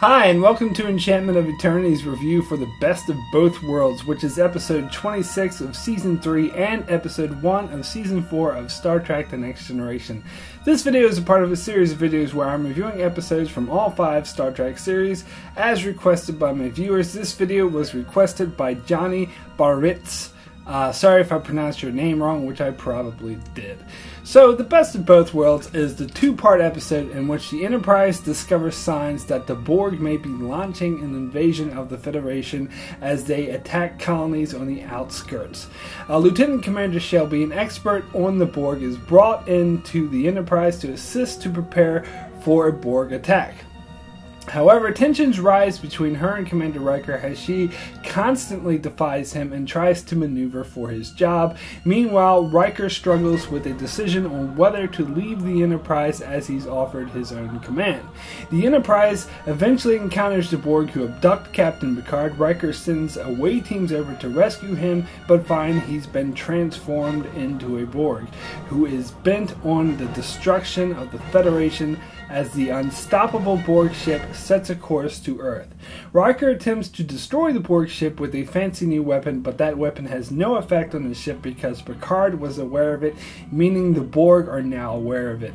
Hi, and welcome to Enchantment of Eternity's review for the Best of Both Worlds, which is episode 26 of Season 3 and episode 1 of Season 4 of Star Trek The Next Generation. This video is a part of a series of videos where I'm reviewing episodes from all 5 Star Trek series as requested by my viewers. This video was requested by Johnny Baritz. Sorry if I pronounced your name wrong, which I probably did. So, The Best of Both Worlds is the 2-part episode in which the Enterprise discovers signs that the Borg may be launching an invasion of the Federation as they attack colonies on the outskirts. Lieutenant Commander Shelby, an expert on the Borg, is brought into the Enterprise to assist to prepare for a Borg attack. However, tensions rise between her and Commander Riker as she constantly defies him and tries to maneuver for his job. Meanwhile, Riker struggles with a decision on whether to leave the Enterprise as he's offered his own command. The Enterprise eventually encounters the Borg, who abduct Captain Picard. Riker sends away teams over to rescue him, but find he's been transformed into a Borg, who is bent on the destruction of the Federation as the unstoppable Borg ship sets a course to Earth. Riker attempts to destroy the Borg ship with a fancy new weapon, but that weapon has no effect on the ship because Picard was aware of it, meaning the Borg are now aware of it.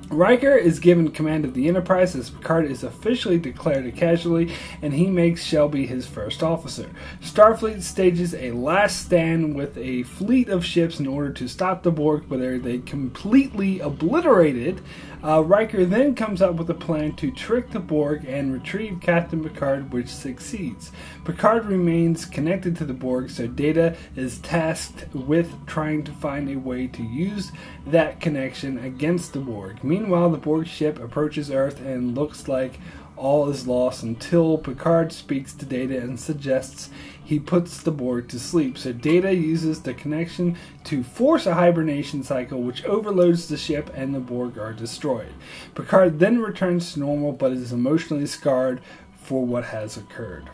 Riker is given command of the Enterprise as Picard is officially declared a casualty, and he makes Shelby his first officer. Starfleet stages a last stand with a fleet of ships in order to stop the Borg, but they completely obliterated. Riker then comes up with a plan to trick the Borg and retrieve Captain Picard, which succeeds. Picard remains connected to the Borg, so Data is tasked with trying to find a way to use that connection against the Borg. Meanwhile, the Borg ship approaches Earth and looks like all is lost until Picard speaks to Data and suggests he puts the Borg to sleep. So Data uses the connection to force a hibernation cycle, which overloads the ship and the Borg are destroyed. Picard then returns to normal but is emotionally scarred for what has occurred.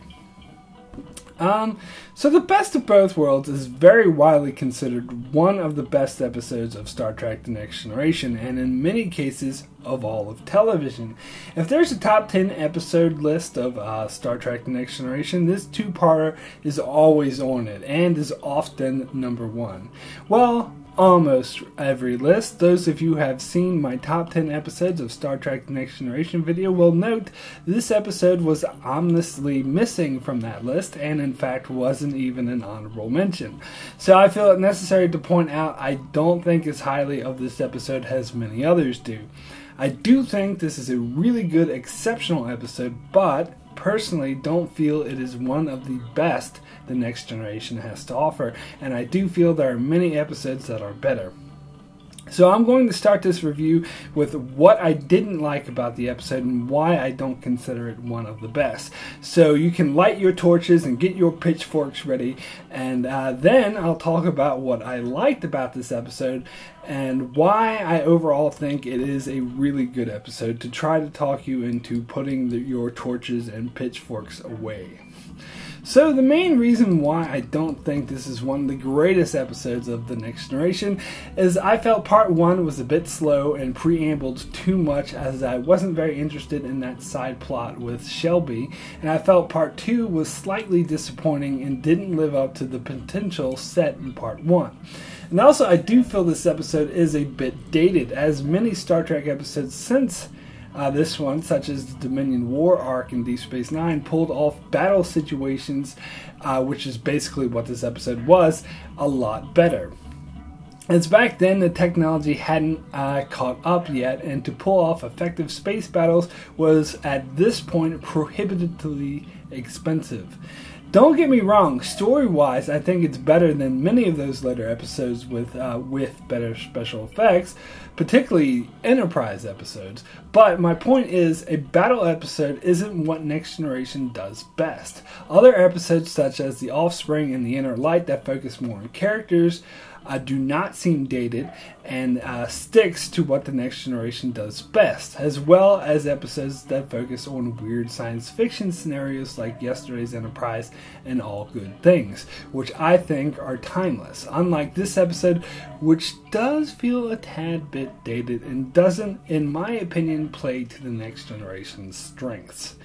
So The Best of Both Worlds is very widely considered one of the best episodes of Star Trek The Next Generation, and in many cases of all of television. If there's a top 10 episode list of Star Trek The Next Generation, this 2-parter is always on it, and is often number 1. Well, almost every list. Those of you who have seen my top 10 episodes of Star Trek The Next Generation video will note this episode was ominously missing from that list, and in fact wasn't even an honorable mention. So I feel it necessary to point out I don't think as highly of this episode as many others do. I do think this is a really good, exceptional episode, but personally don't feel it is one of the best The Next Generation has to offer, and I do feel there are many episodes that are better. So I'm going to start this review with what I didn't like about the episode and why I don't consider it one of the best. So you can light your torches and get your pitchforks ready, and then I'll talk about what I liked about this episode and why I overall think it is a really good episode to try to talk you into putting your torches and pitchforks away. So the main reason why I don't think this is one of the greatest episodes of The Next Generation is I felt part 1 was a bit slow and preambled too much, as I wasn't very interested in that side plot with Shelby, and I felt part 2 was slightly disappointing and didn't live up to the potential set in part 1. And also I do feel this episode is a bit dated, as many Star Trek episodes since this one, such as the Dominion War arc in Deep Space Nine, pulled off battle situations, which is basically what this episode was, a lot better. As back then the technology hadn't caught up yet, and to pull off effective space battles was at this point prohibitively expensive. Don't get me wrong, story-wise, I think it's better than many of those later episodes with better special effects, particularly Enterprise episodes. But my point is, a battle episode isn't what Next Generation does best. Other episodes, such as The Offspring and The Inner Light, that focus more on characters, do not seem dated, and sticks to what the Next Generation does best, as well as episodes that focus on weird science fiction scenarios like Yesterday's Enterprise and All Good Things, which I think are timeless, unlike this episode, which does feel a tad bit dated and doesn't, in my opinion, play to the Next Generation's strengths.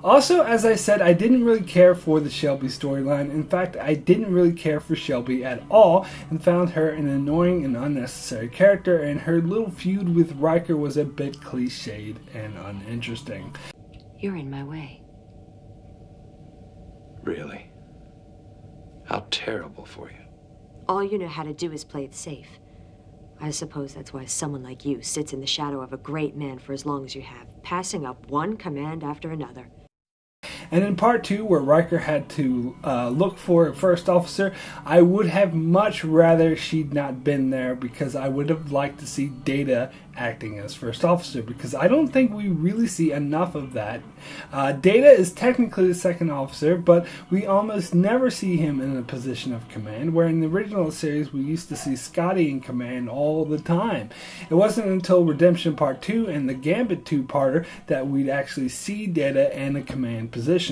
Also, as I said, I didn't really care for the Shelby storyline. In fact, I didn't really care for Shelby at all and found her an annoying and unnecessary character, and her little feud with Riker was a bit cliched and uninteresting. You're in my way. Really? How terrible for you. All you know how to do is play it safe. I suppose that's why someone like you sits in the shadow of a great man for as long as you have, passing up one command after another. And in part 2, where Riker had to look for a first officer, I would have much rather she'd not been there, because I would have liked to see Data acting as first officer, because I don't think we really see enough of that. Data is technically the second officer, but we almost never see him in a position of command, where in the original series we used to see Scotty in command all the time. It wasn't until Redemption Part 2 and the Gambit 2-parter that we'd actually see Data in a command position.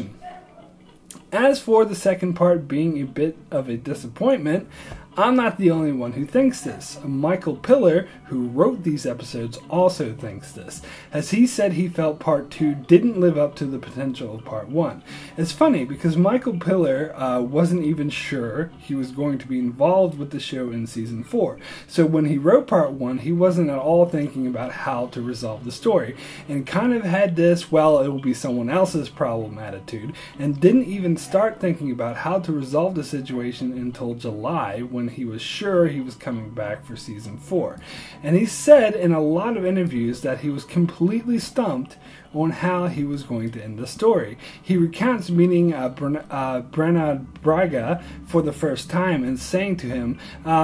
As for the second part being a bit of a disappointment, I'm not the only one who thinks this. Michael Piller, who wrote these episodes, also thinks this, as he said he felt Part 2 didn't live up to the potential of Part 1. It's funny because Michael Piller wasn't even sure he was going to be involved with the show in Season 4. So when he wrote Part 1, he wasn't at all thinking about how to resolve the story, and kind of had this, well, it will be someone else's problem attitude, and didn't even start thinking about how to resolve the situation until July, when he was sure he was coming back for Season 4. And he said in a lot of interviews that he was completely stumped on how he was going to end the story. He recounts meeting Bernard Braga for the first time and saying to him,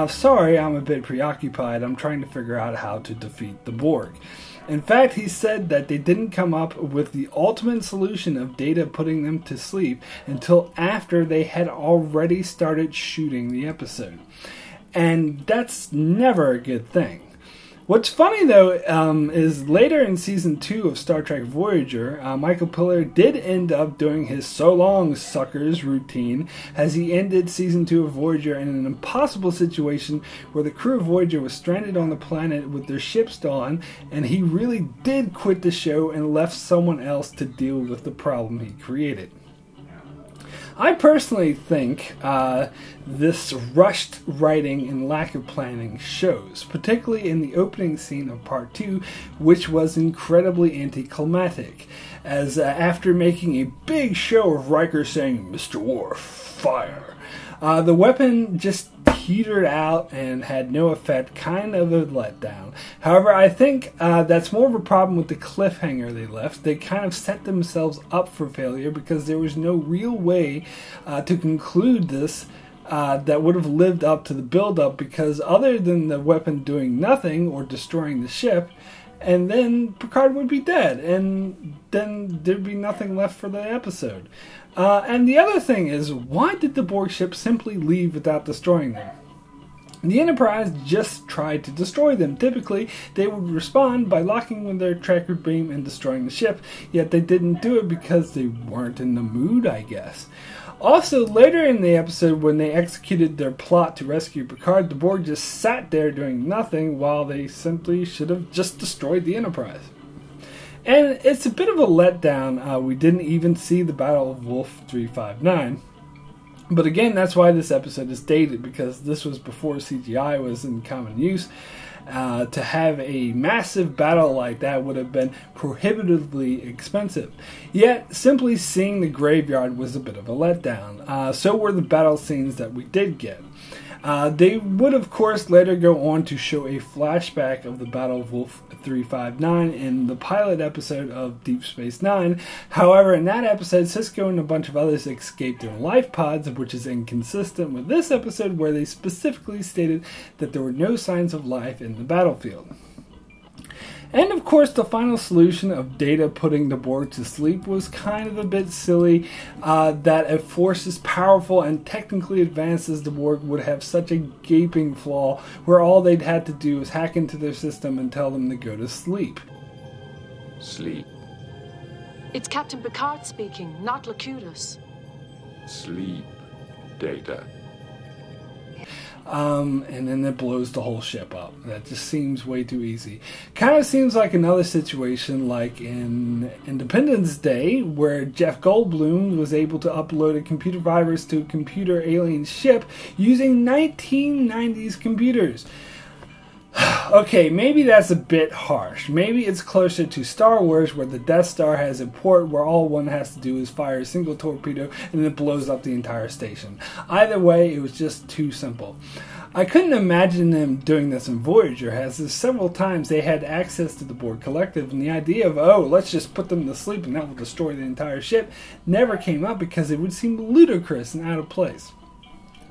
sorry, I'm a bit preoccupied. I'm trying to figure out how to defeat the Borg. In fact, he said that they didn't come up with the ultimate solution of Data putting them to sleep until after they had already started shooting the episode. And that's never a good thing. What's funny, though, is later in Season 2 of Star Trek Voyager, Michael Piller did end up doing his "so long, suckers" routine, as he ended Season 2 of Voyager in an impossible situation where the crew of Voyager was stranded on the planet with their ship stolen, and he really did quit the show and left someone else to deal with the problem he created. I personally think this rushed writing and lack of planning shows, particularly in the opening scene of Part 2, which was incredibly anticlimactic, as after making a big show of Riker saying, "Mr. Worf, fire," the weapon just petered out and had no effect, kind of a letdown. However, I think that's more of a problem with the cliffhanger they left. They kind of set themselves up for failure because there was no real way to conclude this that would have lived up to the build-up, because other than the weapon doing nothing or destroying the ship, and then Picard would be dead, and then there'd be nothing left for the episode. And the other thing is, why did the Borg ship simply leave without destroying them? The Enterprise just tried to destroy them. Typically, they would respond by locking with their tracker beam and destroying the ship, yet they didn't do it because they weren't in the mood, I guess. Also, later in the episode, when they executed their plot to rescue Picard, the Borg just sat there doing nothing, while they simply should have just destroyed the Enterprise. And it's a bit of a letdown. We didn't even see the Battle of Wolf 359. But again, that's why this episode is dated, because this was before CGI was in common use. To have a massive battle like that would have been prohibitively expensive. Yet, simply seeing the graveyard was a bit of a letdown. So were the battle scenes that we did get. They would, of course, later go on to show a flashback of the Battle of Wolf 359 in the pilot episode of Deep Space Nine. However, in that episode, Sisko and a bunch of others escaped in life pods, which is inconsistent with this episode, where they specifically stated that there were no signs of life in the battlefield. And of course, the final solution of Data putting the Borg to sleep was kind of a bit silly, that a force as powerful and technically advanced as the Borg would have such a gaping flaw where all they'd had to do was hack into their system and tell them to go to sleep. Sleep. It's Captain Picard speaking, not Locutus. Sleep. Data. And then it blows the whole ship up. That just seems way too easy. Kind of seems like another situation like in Independence Day, where Jeff Goldblum was able to upload a computer virus to a computer alien ship using 1990s computers. Okay, maybe that's a bit harsh. Maybe it's closer to Star Wars, where the Death Star has a port where all one has to do is fire a single torpedo and it blows up the entire station. Either way, it was just too simple. I couldn't imagine them doing this in Voyager, as several times they had access to the Borg Collective, and the idea of, oh, let's just put them to sleep and that will destroy the entire ship, never came up because it would seem ludicrous and out of place.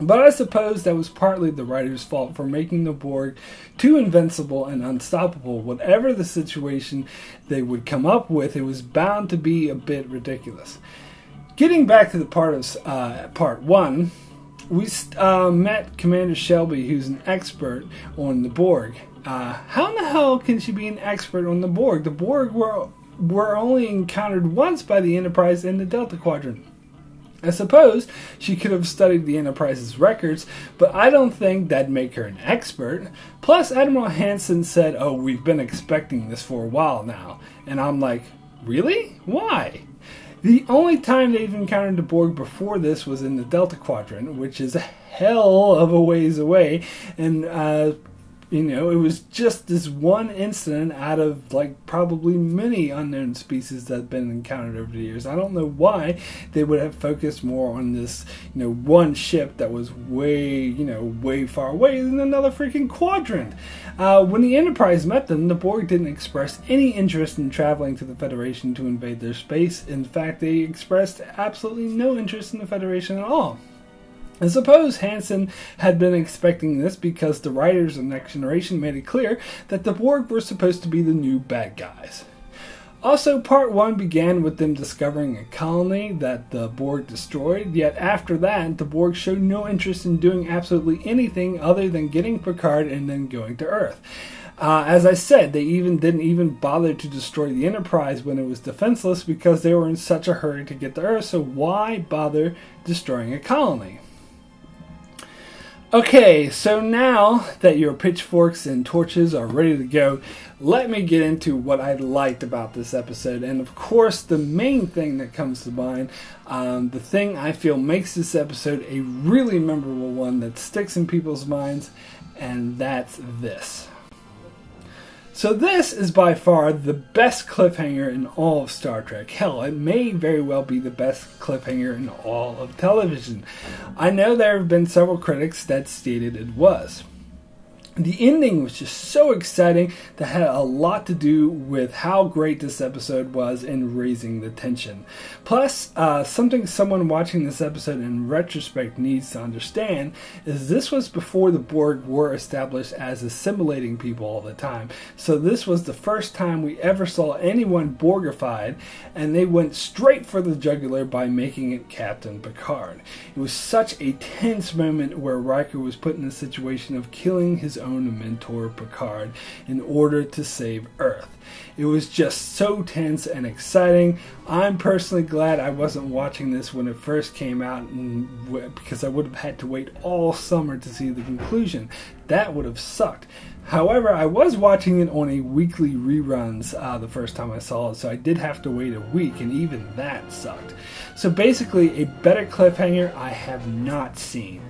But I suppose that was partly the writer's fault for making the Borg too invincible and unstoppable. Whatever the situation they would come up with, it was bound to be a bit ridiculous. Getting back to the part one, we met Commander Shelby, who's an expert on the Borg. How in the hell can she be an expert on the Borg? The Borg were only encountered once by the Enterprise in the Delta Quadrant. I suppose she could have studied the Enterprise's records, but I don't think that'd make her an expert. Plus, Admiral Hansen said, oh, we've been expecting this for a while now. And I'm like, really? Why? The only time they've encountered the Borg before this was in the Delta Quadrant, which is a hell of a ways away, and it was just this one incident out of probably many unknown species that have been encountered over the years. I don't know why they would have focused more on this, one ship that was way far away in another freaking quadrant. When the Enterprise met them, the Borg didn't express any interest in traveling to the Federation to invade their space. In fact, they expressed absolutely no interest in the Federation at all. I suppose Hansen had been expecting this because the writers of Next Generation made it clear that the Borg were supposed to be the new bad guys. Also, part 1 began with them discovering a colony that the Borg destroyed, yet after that, the Borg showed no interest in doing absolutely anything other than getting Picard and then going to Earth. As I said, they didn't bother to destroy the Enterprise when it was defenseless because they were in such a hurry to get to Earth, so why bother destroying a colony? Okay, so now that your pitchforks and torches are ready to go, let me get into what I liked about this episode. And of course, the main thing that comes to mind, the thing I feel makes this episode a really memorable one that sticks in people's minds, and that's this. So this is by far the best cliffhanger in all of Star Trek. Hell, it may very well be the best cliffhanger in all of television. I know there have been several critics that stated it was. The ending was just so exciting that had a lot to do with how great this episode was in raising the tension. Plus, something someone watching this episode in retrospect needs to understand is this was before the Borg were established as assimilating people all the time. So this was the first time we ever saw anyone Borgified, and they went straight for the jugular by making it Captain Picard. It was such a tense moment where Riker was put in a situation of killing his own mentor Picard in order to save Earth. It was just so tense and exciting. I'm personally glad I wasn't watching this when it first came out, because I would have had to wait all summer to see the conclusion. That would have sucked. However, I was watching it on a weekly reruns the first time I saw it, so I did have to wait a week, and even that sucked. So basically, a better cliffhanger I have not seen.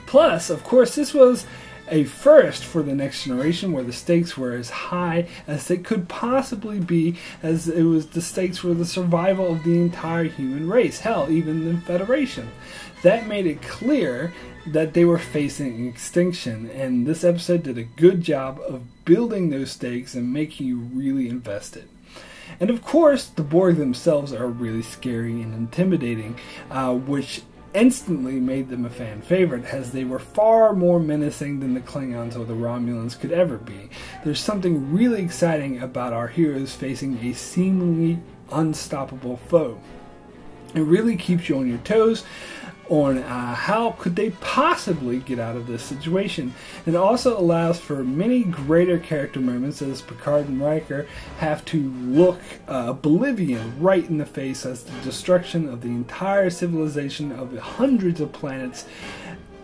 Plus, of course, this was a first for the Next Generation, where the stakes were as high as they could possibly be, as it was the stakes for the survival of the entire human race, hell, even the Federation. That made it clear that they were facing extinction, and this episode did a good job of building those stakes and making you really invested. And of course, the Borg themselves are really scary and intimidating, which instantly made them a fan favorite, as they were far more menacing than the Klingons or the Romulans could ever be. There's something really exciting about our heroes facing a seemingly unstoppable foe. It really keeps you on your toes on how could they possibly get out of this situation. It also allows for many greater character moments as Picard and Riker have to look oblivion right in the face as the destruction of the entire civilization of hundreds of planets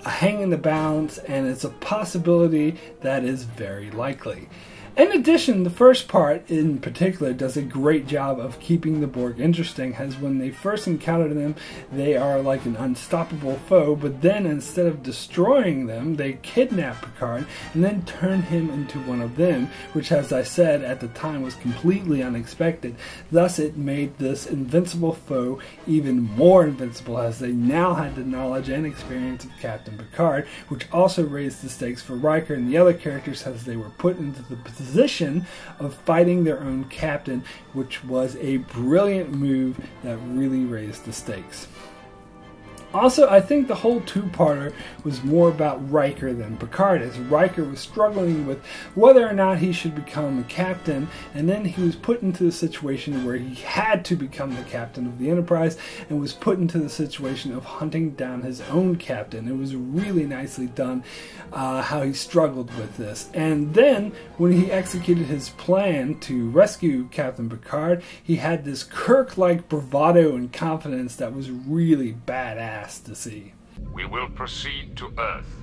hang in the balance, and it's a possibility that is very likely. In addition, the first part in particular does a great job of keeping the Borg interesting, as when they first encounter them, they are like an unstoppable foe, but then instead of destroying them, they kidnap Picard and then turn him into one of them, which, as I said at the time, was completely unexpected. Thus, it made this invincible foe even more invincible, as they now had the knowledge and experience of Captain Picard, which also raised the stakes for Riker and the other characters as they were put into the position of fighting their own captain, which was a brilliant move that really raised the stakes. Also, I think the whole two-parter was more about Riker than Picard, as Riker was struggling with whether or not he should become a captain, and then he was put into the situation where he had to become the captain of the Enterprise, and was put into the situation of hunting down his own captain. It was really nicely done how he struggled with this. And then, when he executed his plan to rescue Captain Picard, he had this Kirk-like bravado and confidence that was really badass to see. We will proceed to Earth,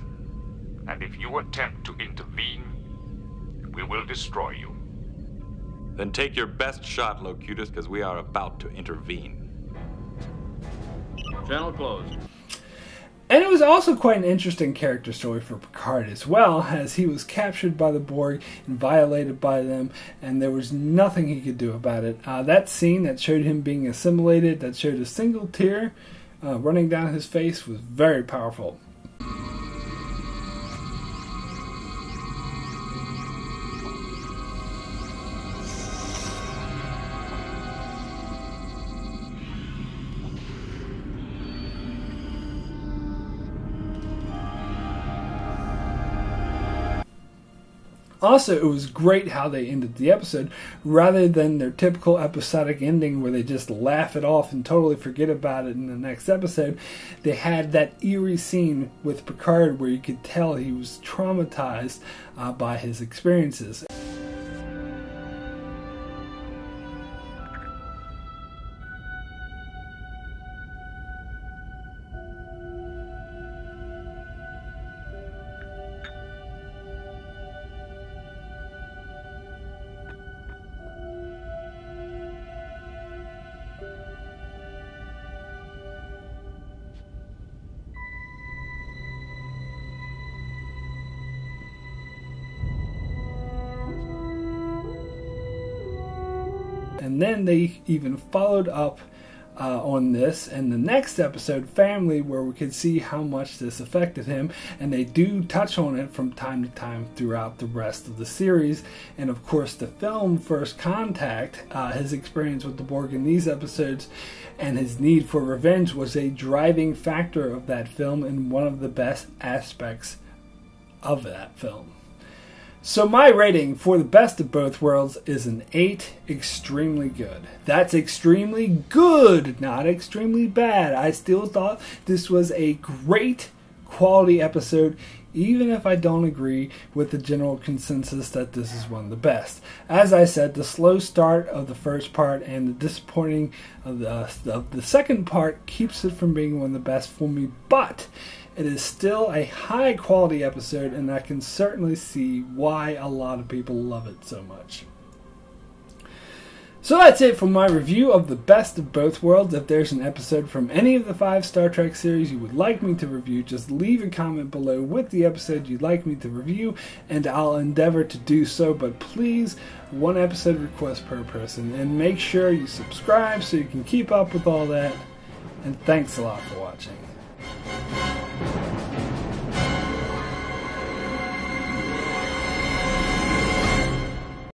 and if you attempt to intervene, we will destroy you. Then take your best shot, Locutus, because we are about to intervene. Channel closed. And it was also quite an interesting character story for Picard as well, as he was captured by the Borg and violated by them, and there was nothing he could do about it. That scene that showed him being assimilated, that showed a single tear running down his face, was very powerful. Also, it was great how they ended the episode, rather than their typical episodic ending where they just laugh it off and totally forget about it in the next episode. They had that eerie scene with Picard where you could tell he was traumatized by his experiences. And then they even followed up on this in the next episode, Family, where we could see how much this affected him, and they do touch on it from time to time throughout the rest of the series. And of course, the film First Contact, his experience with the Borg in these episodes and his need for revenge was a driving factor of that film and one of the best aspects of that film. So my rating for The Best of Both Worlds is an 8, extremely good. That's extremely good, not extremely bad. I still thought this was a great quality episode, even if I don't agree with the general consensus that this is one of the best. As I said, the slow start of the first part and the disappointing of the second part keeps it from being one of the best for me, but it is still a high quality episode, and I can certainly see why a lot of people love it so much. So that's it for my review of The Best of Both Worlds. If there's an episode from any of the 5 Star Trek series you would like me to review, just leave a comment below with the episode you'd like me to review, and I'll endeavor to do so. But please, 1 episode request per person, and make sure you subscribe so you can keep up with all that. And thanks a lot for watching.